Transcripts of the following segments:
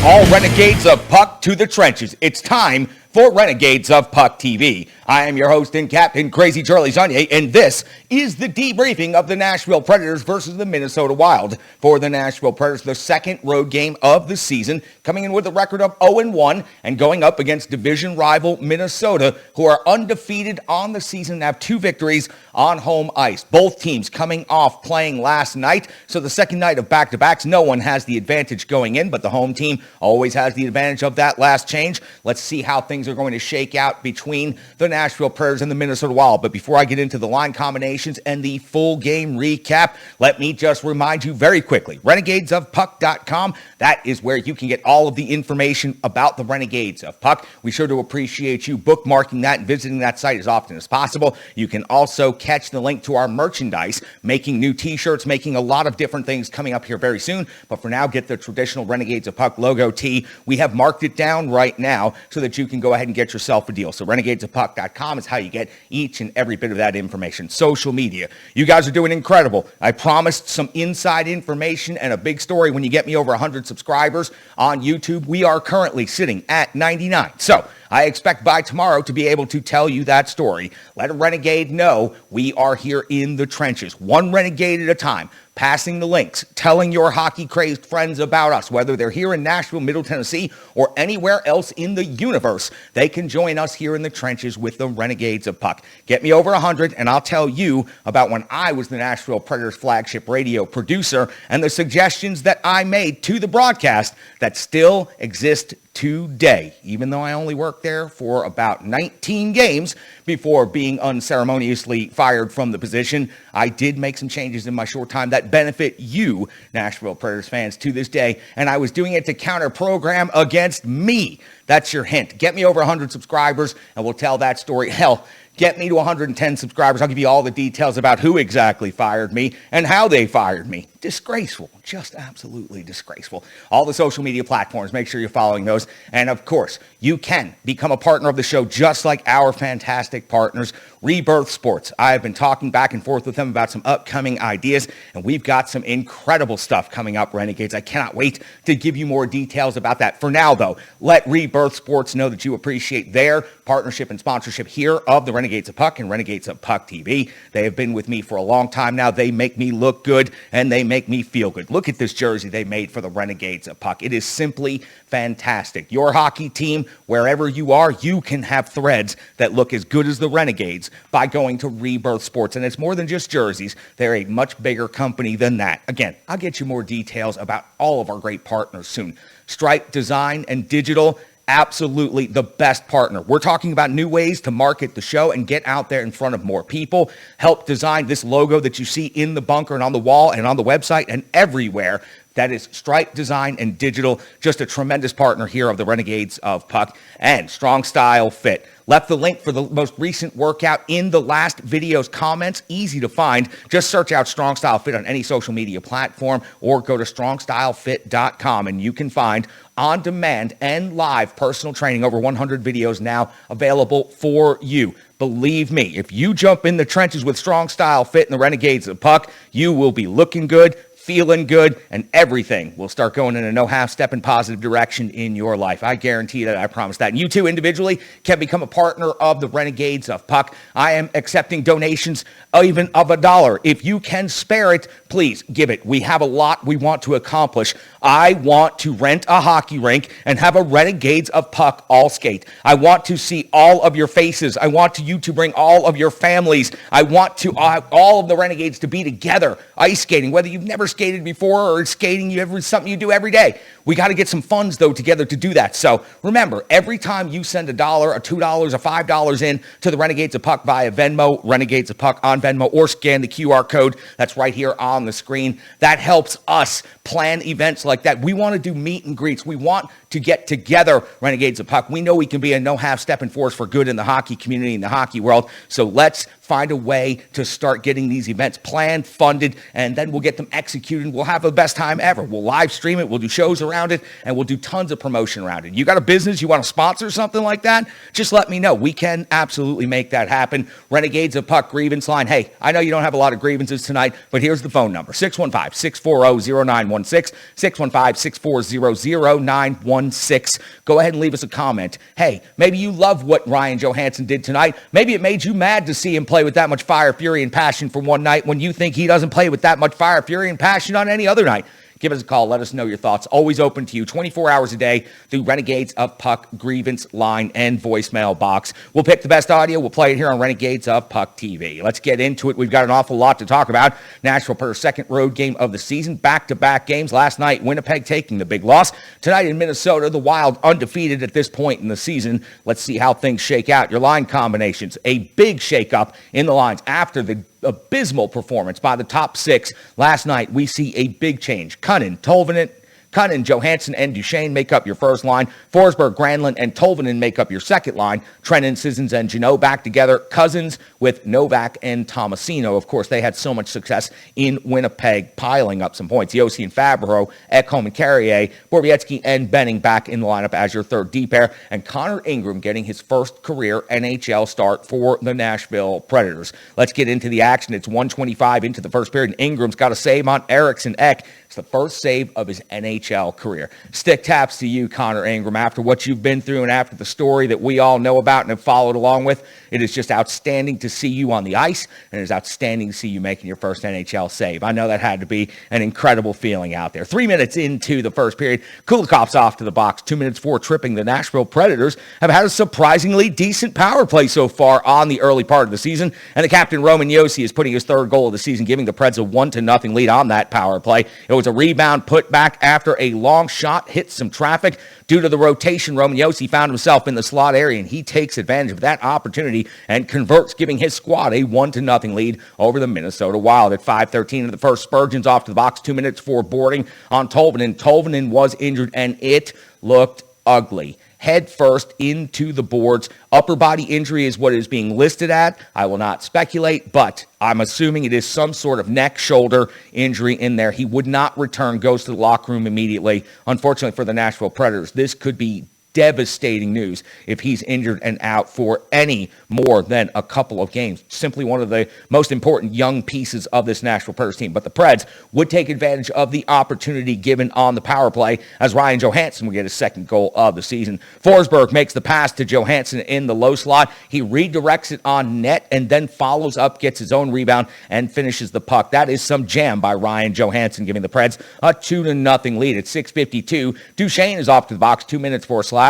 All Renegades of Puck to the trenches. It's time for Renegades of Puck TV. I am your host and captain, Crazy Charlie Zanier, and this is the debriefing of the Nashville Predators versus the Minnesota Wild. For the Nashville Predators, the second road game of the season, coming in with a record of 0-1 and going up against division rival Minnesota, who are undefeated on the season and have 2 victories on home ice. Both teams coming off playing last night, so the second night of back-to-backs, no one has the advantage going in, but the home team always has the advantage of that last change. Let's see how things are going to shake out between the Nashville Predators and the Minnesota Wild. But before I get into the line combinations and the full game recap, let me just remind you very quickly, renegadesofpuck.com, that is where you can get all of the information about the Renegades of Puck. We sure do appreciate you bookmarking that and visiting that site as often as possible. You can also catch the link to our merchandise, making new t-shirts, making a lot of different things coming up here very soon. But for now, get the traditional Renegades of Puck logo tee. We have marked it down right now so that you can go ahead and get yourself a deal. So renegadesofpuck.com is how you get each and every bit of that information. Social media. You guys are doing incredible. I promised some inside information and a big story when you get me over 100 subscribers on YouTube. We are currently sitting at 99. So I expect by tomorrow to be able to tell you that story. Let a Renegade know we are here in the trenches, one Renegade at a time, passing the links, telling your hockey-crazed friends about us, whether they're here in Nashville, Middle Tennessee, or anywhere else in the universe. They can join us here in the trenches with the Renegades of Puck. Get me over 100, and I'll tell you about when I was the Nashville Predators flagship radio producer and the suggestions that I made to the broadcast that still exist today, even though I only worked there for about 19 games before being unceremoniously fired from the position. I did make some changes in my short time that benefit you, Nashville Predators fans, to this day, and I was doing it to counter-program against me. That's your hint. Get me over 100 subscribers, and we'll tell that story. Hell, get me to 110 subscribers. I'll give you all the details about who exactly fired me and how they fired me. Disgraceful. Just absolutely disgraceful. All the social media platforms, make sure you're following those. And of course, you can become a partner of the show just like our fantastic partners, Rebirth Sports. I have been talking back and forth with them about some upcoming ideas, and we've got some incredible stuff coming up, Renegades. I cannot wait to give you more details about that. For now, though, let Rebirth Sports know that you appreciate their partnership and sponsorship here of the Renegades of Puck and Renegades of Puck TV. They have been with me for a long time now. They make me look good, and they make me feel good. Look at this jersey they made for the Renegades of Puck. It is simply fantastic. Your hockey team, wherever you are, you can have threads that look as good as the Renegades by going to Rebirth Sports. And it's more than just jerseys. They're a much bigger company than that. Again, I'll get you more details about all of our great partners soon. Stripe Design and Digital, absolutely the best partner. We're talking about new ways to market the show and get out there in front of more people. Help design this logo that you see in the bunker and on the wall and on the website and everywhere. That is Stripe Design and Digital, just a tremendous partner here of the Renegades of Puck. And Strong Style Fit. Left the link for the most recent workout in the last video's comments. Easy to find. Just search out Strong Style Fit on any social media platform or go to strongstylefit.com and you can find on-demand and live personal training. Over 100 videos now available for you. Believe me, if you jump in the trenches with Strong Style Fit and the Renegades of Puck, you will be looking good, feeling good, and everything will start going in a no half-step and positive direction in your life. I guarantee that. I promise that. And you too individually can become a partner of the Renegades of Puck. I am accepting donations even of $1. If you can spare it, please give it. We have a lot we want to accomplish. I want to rent a hockey rink and have a Renegades of Puck all skate. I want to see all of your faces. I want you to bring all of your families. I want to all of the Renegades to be together ice skating, whether you've never skated before or skating something you do every day. We got to get some funds, though, together to do that. So remember, every time you send $1, or $2, or $5 in to the Renegades of Puck via Venmo, Renegades of Puck on Venmo, or scan the QR code that's right here on the screen, that helps us plan events like that. We want to do meet and greets. We want to get together, Renegades of Puck. We know we can be a no half-stepping force for good in the hockey community, in the hockey world. So let's find a way to start getting these events planned, funded, and then we'll get them executed. We'll have the best time ever. We'll live stream it. We'll do shows around it, and we'll do tons of promotion around it. You got a business, you want to sponsor something like that? Just let me know. We can absolutely make that happen. Renegades of Puck grievance line. Hey, I know you don't have a lot of grievances tonight, but here's the phone number. 615-640-0916, 615-640-0916. Go ahead and leave us a comment. Hey, maybe you love what Ryan Johansson did tonight. Maybe it made you mad to see him play with that much fire, fury, and passion for one night when you think he doesn't play with that much fire, fury, and passion on any other night. Give us a call. Let us know your thoughts. Always open to you 24 hours a day through Renegades of Puck grievance line and voicemail box. We'll pick the best audio. We'll play it here on Renegades of Puck TV. Let's get into it. We've got an awful lot to talk about. Nashville Predators' second road game of the season. Back-to-back games. Last night, Winnipeg taking the big loss. Tonight in Minnesota, the Wild undefeated at this point in the season. Let's see how things shake out. Your line combinations. A big shakeup in the lines after the abysmal performance by the top six last night. We see a big change. Cunnin, Johansson, and Duchesne make up your first line. Forsberg, Granlund, and Tolvanen make up your second line. Trennan, Sissons, and Jeannot back together. Cousins with Novak and Tomasino. Of course, they had so much success in Winnipeg, piling up some points. Yossi and Fabro, Ekholm and Carrier, Borowiecki and Benning back in the lineup as your third D pair. And Conor Ingram getting his first career NHL start for the Nashville Predators. Let's get into the action. It's 1:25 into the first period. Ingram's got a save on Eriksson Ek. It's the first save of his NHL career. Stick taps to you, Conor Ingram. After what you've been through and after the story that we all know about and have followed along with, it is just outstanding to see you on the ice, and it is outstanding to see you making your first NHL save. I know that had to be an incredible feeling out there. 3 minutes into the first period, Kulikov's off to the box. 2 minutes for tripping. The Nashville Predators have had a surprisingly decent power play so far on the early part of the season, and the captain, Roman Josi, is putting his third goal of the season, giving the Preds a 1-0 lead on that power play. It was a rebound put back after a long shot hit some traffic. Due to the rotation, Roman Josi found himself in the slot area, and he takes advantage of that opportunity and converts, giving his squad a 1-0 lead over the Minnesota Wild. At 5:13 of the first, Spurgeon's off to the box. 2 minutes for boarding on Tolvanen. Tolvanen was injured, and it looked ugly. Head first into the boards. Upper body injury is what it is being listed at. I will not speculate, but I'm assuming it is some sort of neck, shoulder injury in there. He would not return, goes to the locker room immediately. Unfortunately for the Nashville Predators, this could be devastating news if he's injured and out for any more than a couple of games. Simply one of the most important young pieces of this Nashville Predators team. But the Preds would take advantage of the opportunity given on the power play as Ryan Johansson will get his second goal of the season. Forsberg makes the pass to Johansson in the low slot. He redirects it on net and then follows up, gets his own rebound, and finishes the puck. That is some jam by Ryan Johansson, giving the Preds a 2-0 lead. At 6:52, Duchesne is off to the box. 2 minutes for a slashing,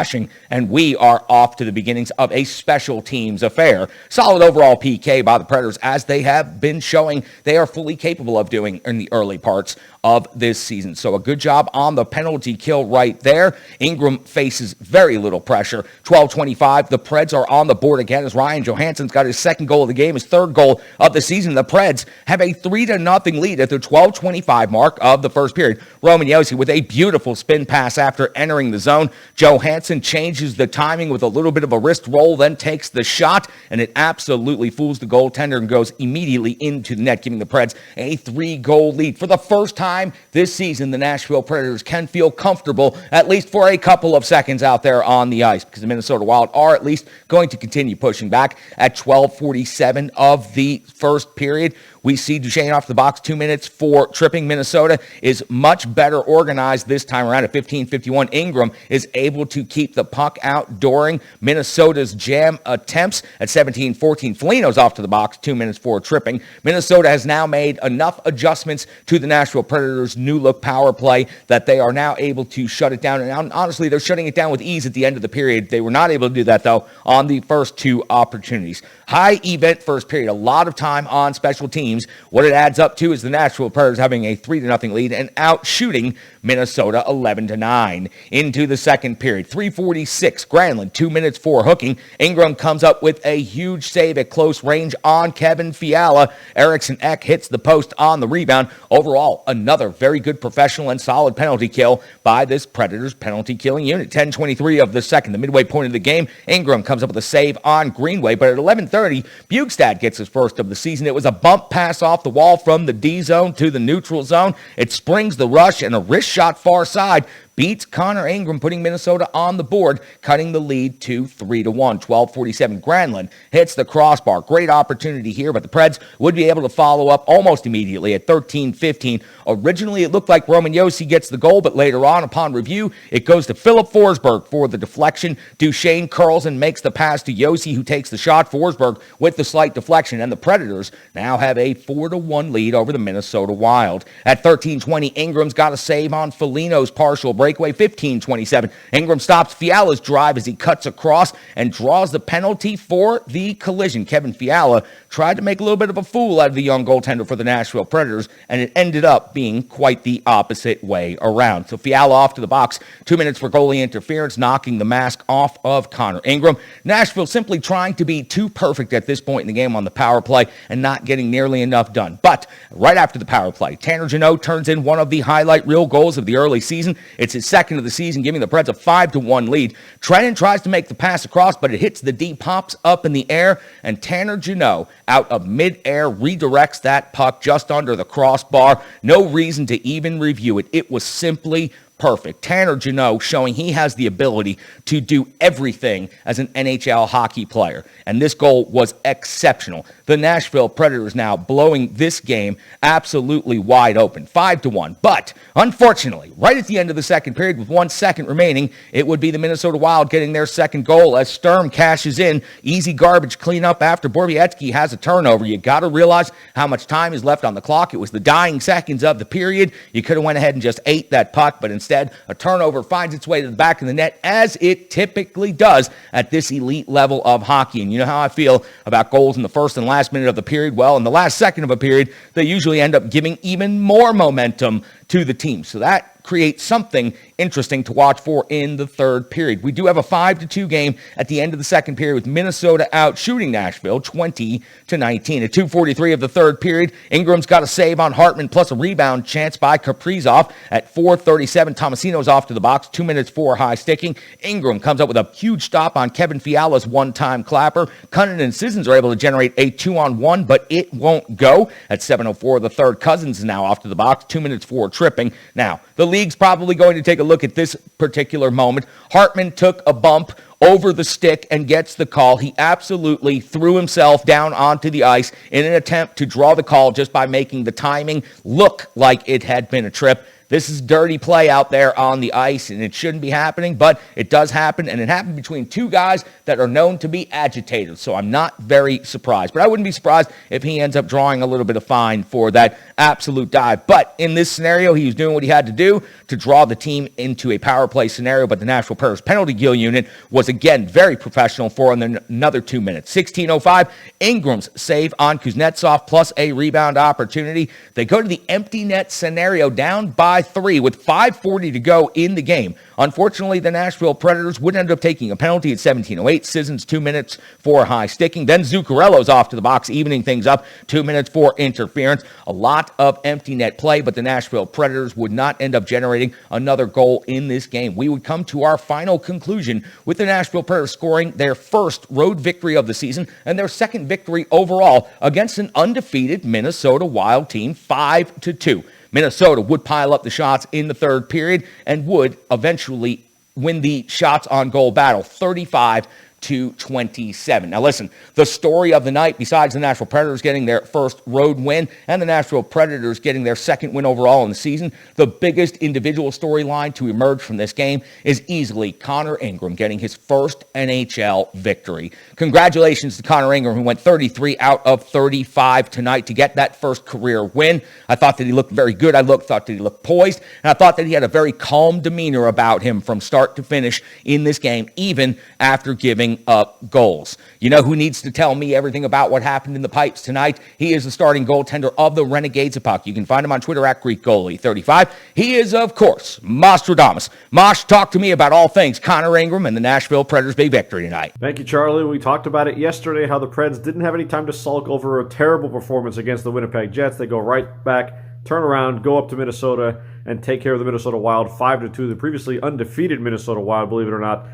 and we are off to the beginnings of a special teams affair. Solid overall PK by the Predators, as they have been showing they are fully capable of doing in the early parts of this season. So a good job on the penalty kill right there. Ingram faces very little pressure. 12:25, the Preds are on the board again as Ryan Johansson's got his second goal of the game, his third goal of the season. The Preds have a 3-0 lead at the 12:25 mark of the first period. Roman Josi with a beautiful spin pass after entering the zone. Johansson changes the timing with a little bit of a wrist roll, then takes the shot, and it absolutely fools the goaltender and goes immediately into the net, giving the Preds a 3-goal lead. For the first time this season, the Nashville Predators can feel comfortable, at least for a couple of seconds out there on the ice, because the Minnesota Wild are at least going to continue pushing back. At 12:47 of the first period, we see Duchesne off the box. 2 minutes for tripping. Minnesota is much better organized this time around. At 15:51, Ingram is able to keep the puck out during Minnesota's jam attempts. At 17:14, Foligno's off to the box. 2 minutes for tripping. Minnesota has now made enough adjustments to the Nashville Predators' new look power play that they are now able to shut it down. And honestly, they're shutting it down with ease at the end of the period. They were not able to do that, though, on the first two opportunities. High event first period. A lot of time on special teams. What it adds up to is the Nashville Predators having a 3-0 lead and out shooting Minnesota 11-9. Into the second period, 3:46, Granlund, 2 minutes for hooking. Ingram comes up with a huge save at close range on Kevin Fiala. Eriksson Ek hits the post on the rebound. Overall, another very good professional and solid penalty kill by this Predators penalty killing unit. 10:23 of the second, the midway point of the game, Ingram comes up with a save on Greenway, but at 11:30, 6:30, Bugstad gets his first of the season. It was a bump pass off the wall from the D zone to the neutral zone. It springs the rush, and a wrist shot far side beats Conor Ingram, putting Minnesota on the board, cutting the lead to 3-1. 12:47, Granlund hits the crossbar. Great opportunity here, but the Preds would be able to follow up almost immediately at 13:15. Originally, it looked like Roman Josi gets the goal, but later on, upon review, it goes to Philip Forsberg for the deflection. Duchesne curls and makes the pass to Josi, who takes the shot. Forsberg with the slight deflection, and the Predators now have a 4-1 lead over the Minnesota Wild. At 13:20, Ingram's got a save on Foligno's partial breakaway. 15:27, Ingram stops Fiala's drive as he cuts across and draws the penalty for the collision. Kevin Fiala tried to make a little bit of a fool out of the young goaltender for the Nashville Predators, and it ended up being quite the opposite way around. So Fiala off to the box, 2 minutes for goalie interference, knocking the mask off of Conor Ingram. Nashville simply trying to be too perfect at this point in the game on the power play and not getting nearly enough done. But right after the power play, Tanner Jeannot turns in one of the highlight reel goals of the early season. It's his second of the season, giving the Preds a 5-1 lead. Trennan tries to make the pass across, but it hits the D, pops up in the air, and Tanner Jeannot, out of midair, redirects that puck just under the crossbar. No reason to even review it. It was simply perfect. Tanner Jeannot showing he has the ability to do everything as an NHL hockey player. And this goal was exceptional. The Nashville Predators now blowing this game absolutely wide open. 5-1. But unfortunately, right at the end of the second period with 1 second remaining, it would be the Minnesota Wild getting their second goal as Sturm cashes in. Easy garbage cleanup after Borowiecki has a turnover. You got to realize how much time is left on the clock. It was the dying seconds of the period. You could have went ahead and just ate that puck, but instead a turnover finds its way to the back of the net, as it typically does at this elite level of hockey. And you know how I feel about goals in the first and last minute of the period. Well, in the last second of a period, they usually end up giving even more momentum to the team. So that create something interesting to watch for in the third period. We do have a 5-2 game at the end of the second period with Minnesota out shooting Nashville 20-19. At 2:43 of the third period, Ingram's got a save on Hartman plus a rebound chance by Kaprizov. At 4:37, Tomasino's off to the box, 2 minutes for high sticking. Ingram comes up with a huge stop on Kevin Fiala's one-time clapper. Cunningham and Sissons are able to generate a 2-on-1, but it won't go. At 7:04 of the third, Cousins is now off to the box, 2 minutes for tripping. Now, the league's probably going to take a look at this particular moment. Hartman took a bump over the stick and gets the call. He absolutely threw himself down onto the ice in an attempt to draw the call just by making the timing look like it had been a trip. This is dirty play out there on the ice, and it shouldn't be happening, but it does happen, and it happened between two guys that are known to be agitators, so I'm not very surprised. But I wouldn't be surprised if he ends up drawing a little bit of fine for that absolute dive. But in this scenario, he was doing what he had to do to draw the team into a power play scenario, but the Nashville Predators penalty kill unit was, again, very professional for another 2 minutes. 16:05, Ingram's save on Kuznetsov plus a rebound opportunity. They go to the empty net scenario down by 3 with 5:40 to go in the game. Unfortunately, the Nashville Predators would end up taking a penalty at 17:08. Sissons 2 minutes for high sticking. Then Zuccarello's off to the box, evening things up. 2 minutes for interference. A lot of empty net play, but the Nashville Predators would not end up generating another goal in this game. We would come to our final conclusion with the Nashville Predators scoring their first road victory of the season and their second victory overall against an undefeated Minnesota Wild team, 5-2. Minnesota would pile up the shots in the third period and would eventually win the shots on goal battle, 35-27. Now listen, the story of the night, besides the Nashville Predators getting their first road win and the Nashville Predators getting their second win overall in the season, the biggest individual storyline to emerge from this game is easily Conor Ingram getting his first NHL victory. Congratulations to Conor Ingram, who went 33 out of 35 tonight to get that first career win. I thought that he looked very good. Thought that he looked poised, and I thought that he had a very calm demeanor about him from start to finish in this game, even after giving up goals. You know who needs to tell me everything about what happened in the pipes tonight? He is the starting goaltender of the Renegades of Puck. You can find him on Twitter at GreekGoalie35. He is, of course, Mostradamus. Mosh, talk to me about all things Conor Ingram and the Nashville Predators' big victory tonight. Thank you, Charlie. We talked about it yesterday, how the Preds didn't have any time to sulk over a terrible performance against the Winnipeg Jets. They go right back, turn around, go up to Minnesota, and take care of the Minnesota Wild 5-2, the previously undefeated Minnesota Wild, believe it or not,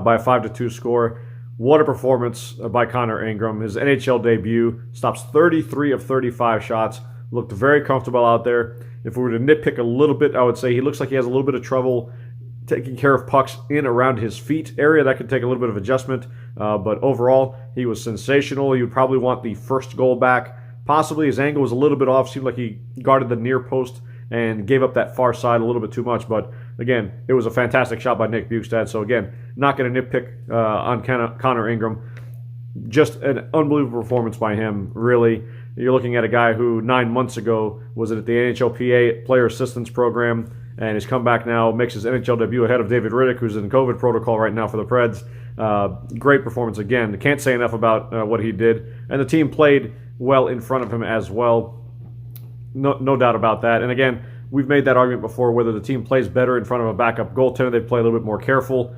by a 5-2 score. What a performance by Conor Ingram. His NHL debut, stops 33 of 35 shots, looked very comfortable out there. If we were to nitpick a little bit, I would say he looks like he has a little bit of trouble taking care of pucks in around his feet area. That could take a little bit of adjustment, but overall, he was sensational. You would probably want the first goal back. Possibly his angle was a little bit off. Seemed like he guarded the near post and gave up that far side a little bit too much. But again, it was a fantastic shot by Nick Bjugstad. So again, not going to nitpick on Conor Ingram. Just an unbelievable performance by him, really. You're looking at a guy who 9 months ago was at the NHLPA Player Assistance Program, and has come back now, makes his NHL debut ahead of David Riddick, who's in COVID protocol right now for the Preds. Great performance again. Can't say enough about what he did. And the team played well in front of him as well. No doubt about that. And again, we've made that argument before, whether the team plays better in front of a backup goaltender, they play a little bit more careful.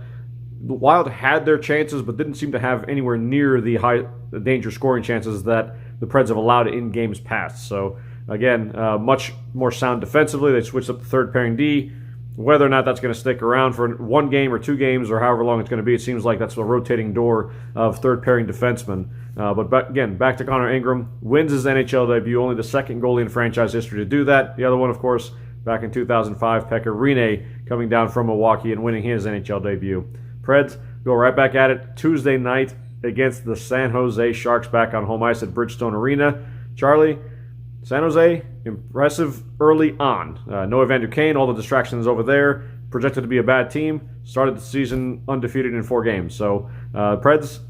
The Wild had their chances, but didn't seem to have anywhere near the high danger scoring chances that the Preds have allowed in games past. So again, much more sound defensively. They switched up the third pairing D. Whether or not that's going to stick around for 1 game or 2 games or however long it's going to be, it seems like that's a rotating door of third pairing defensemen. But again, back to Conor Ingram. Wins his NHL debut, only the second goalie in franchise history to do that. The other one, of course, back in 2005, Pekka Rinne coming down from Milwaukee and winning his NHL debut. Preds go right back at it Tuesday night against the San Jose Sharks back on home ice at Bridgestone Arena. Charlie, San Jose, impressive early on. Noah Van Duquesne, all the distractions over there, projected to be a bad team, started the season undefeated in 4 games. So, Preds,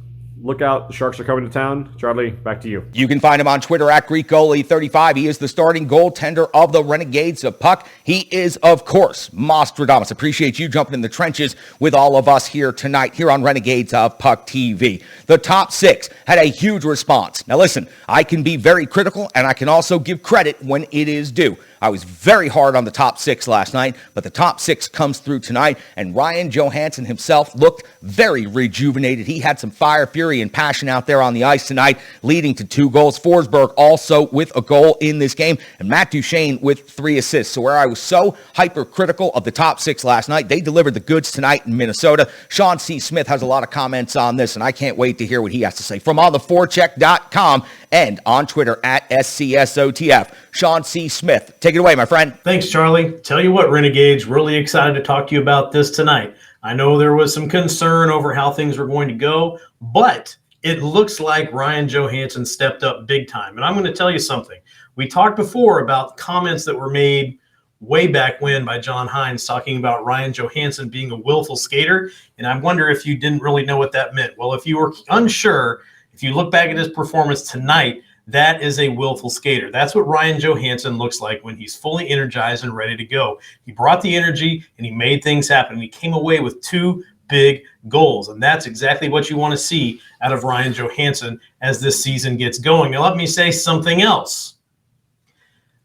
look out. The Sharks are coming to town. Charlie, back to you. You can find him on Twitter at GreekGoalie35. He is the starting goaltender of the Renegades of Puck. He is, of course, Mostradamus. Appreciate you jumping in the trenches with all of us here tonight, here on Renegades of Puck TV. The top 6 had a huge response. Now listen, I can be very critical, and I can also give credit when it is due. I was very hard on the top 6 last night, but the top 6 comes through tonight, and Ryan Johansson himself looked very rejuvenated. He had some fire, fury, and passion out there on the ice tonight, leading to 2 goals. Forsberg also with a goal in this game, and Matt Duchene with 3 assists. So where I was so hypercritical of the top 6 last night, they delivered the goods tonight in Minnesota. Sean C. Smith has a lot of comments on this, and I can't wait to hear what he has to say from ontheforecheck.com and on Twitter at SCSOTF. Sean C. Smith, take it away, my friend. Thanks, Charlie. Tell you what, Renegades, really excited to talk to you about this tonight. I know there was some concern over how things were going to go, but it looks like Ryan Johansson stepped up big time. And I'm going to tell you something. We talked before about comments that were made way back when by John Hines talking about Ryan Johansson being a willful skater. And I wonder if you didn't really know what that meant. Well, if you were unsure, if you look back at his performance tonight, that is a willful skater. That's what Ryan Johansson looks like when he's fully energized and ready to go. He brought the energy and he made things happen. He came away with 2 big goals, and that's exactly what you want to see out of Ryan Johansson as this season gets going. Now, let me say something else.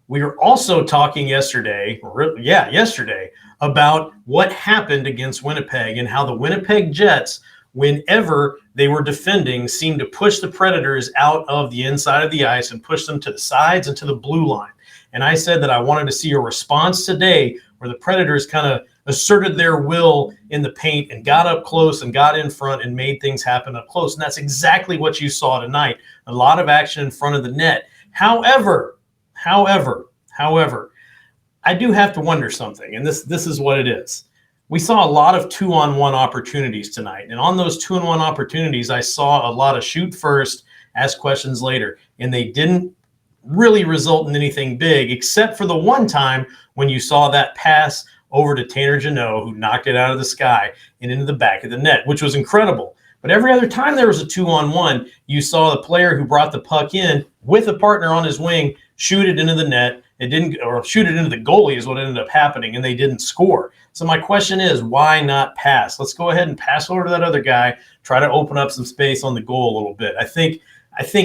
We were also talking yesterday, about what happened against Winnipeg and how the Winnipeg Jets, whenever they were defending, seemed to push the Predators out of the inside of the ice and push them to the sides and to the blue line. And I said that I wanted to see a response today where the Predators kind of asserted their will in the paint and got up close and got in front and made things happen up close. And that's exactly what you saw tonight. A lot of action in front of the net. However, I do have to wonder something, and this is what it is. We saw a lot of 2-on-1 opportunities tonight. And on those 2-on-1 opportunities, I saw a lot of shoot first, ask questions later. And they didn't really result in anything big, except for the one time when you saw that pass over to Tanner Jeannot, who knocked it out of the sky and into the back of the net, which was incredible. But every other time there was a 2-on-1, you saw the player who brought the puck in with a partner on his wing shoot it into the net. It didn't, or shoot it into the goalie is what ended up happening, and they didn't score. So my question is, why not pass? Let's go ahead and pass over to that other guy, try to open up some space on the goal a little bit. I think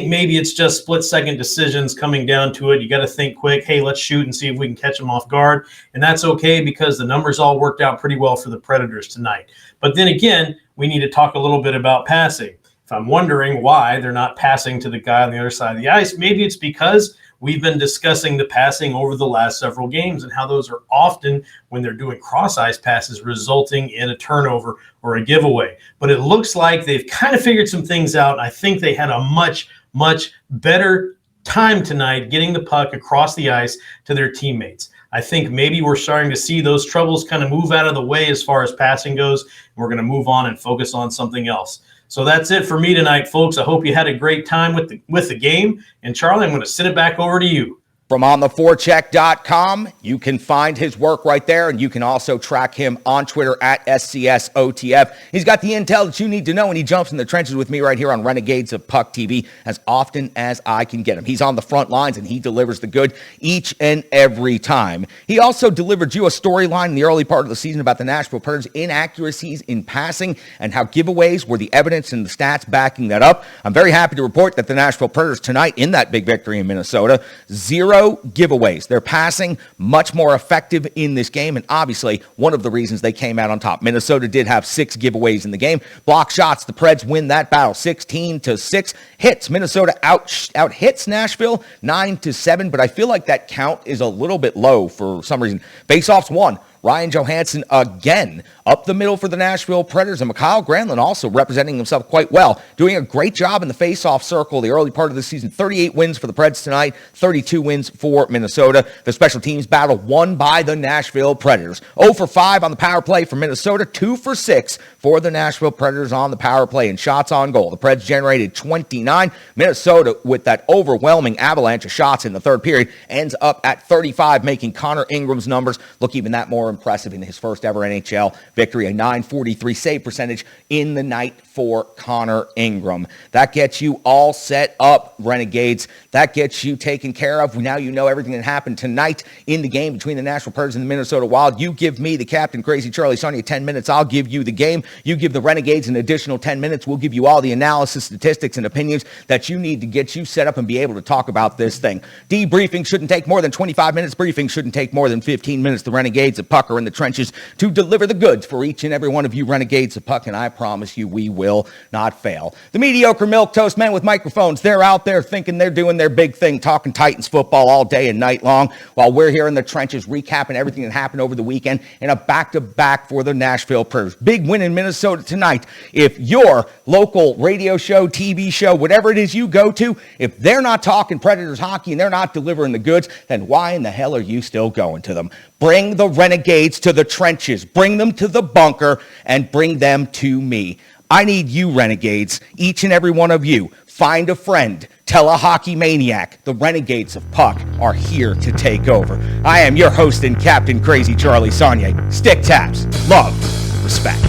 maybe it's just split-second decisions coming down to it. You got to think quick. Hey, let's shoot and see if we can catch them off guard. And that's okay because the numbers all worked out pretty well for the Predators tonight. But then again, we need to talk a little bit about passing. If I'm wondering why they're not passing to the guy on the other side of the ice, maybe it's because we've been discussing the passing over the last several games and how those are often, when they're doing cross-ice passes, resulting in a turnover or a giveaway. But it looks like they've kind of figured some things out. I think they had a much better time tonight getting the puck across the ice to their teammates. I think maybe we're starting to see those troubles kind of move out of the way as far as passing goes. And we're going to move on and focus on something else. So that's it for me tonight, folks. I hope you had a great time with the game. And Charlie, I'm going to send it back over to you. From ontheforecheck.com, you can find his work right there, and you can also track him on Twitter at SCSOTF. He's got the intel that you need to know, and he jumps in the trenches with me right here on Renegades of Puck TV as often as I can get him. He's on the front lines, and he delivers the good each and every time. He also delivered you a storyline in the early part of the season about the Nashville Predators' inaccuracies in passing and how giveaways were the evidence and the stats backing that up. I'm very happy to report that the Nashville Predators tonight, in that big victory in Minnesota, 0 giveaways. They're passing much more effective in this game, and obviously one of the reasons they came out on top. Minnesota did have 6 giveaways in the game. Block shots, the Preds win that battle 16-6. Hits, Minnesota out hits Nashville 9-7, but I feel like that count is a little bit low for some reason. Faceoffs won. Ryan Johansson again up the middle for the Nashville Predators, and Mikhail Granlund also representing himself quite well, doing a great job in the face-off circle the early part of the season. 38 wins for the Preds tonight, 32 wins for Minnesota. The special teams battle won by the Nashville Predators. 0 for 5 on the power play for Minnesota, 2 for 6 for the Nashville Predators on the power play and shots on goal. The Preds generated 29. Minnesota, with that overwhelming avalanche of shots in the third period, ends up at 35, making Conor Ingram's numbers look even that more impressive in his first ever NHL victory, a .943 save percentage in the night for Conor Ingram. That gets you all set up, Renegades. That gets you taken care of. Now you know everything that happened tonight in the game between the Nashville Predators and the Minnesota Wild. You give me, the captain, Crazy Charlie Sonia, 10 minutes. I'll give you the game. You give the Renegades an additional 10 minutes. We'll give you all the analysis, statistics, and opinions that you need to get you set up and be able to talk about this thing. Debriefing shouldn't take more than 25 minutes. Briefing shouldn't take more than 15 minutes. The Renegades of Puck are in the trenches to deliver the goods for each and every one of you Renegades of Puck, and I promise you we will not fail. The mediocre milquetoast men with microphones, they're out there thinking they're doing their big thing, talking Titans football all day and night long, while we're here in the trenches recapping everything that happened over the weekend in a back-to-back for the Nashville Predators. Big win in Minnesota tonight. If your local radio show, TV show, whatever it is you go to, if they're not talking Predators hockey and they're not delivering the goods, then why in the hell are you still going to them? Bring the Renegades to the trenches. Bring them to the bunker and bring them to me. I need you, Renegades, each and every one of you. Find a friend. Tell a hockey maniac. The Renegades of Puck are here to take over. I am your host and captain, Crazy Charlie Saunier. Stick taps. Love. Respect.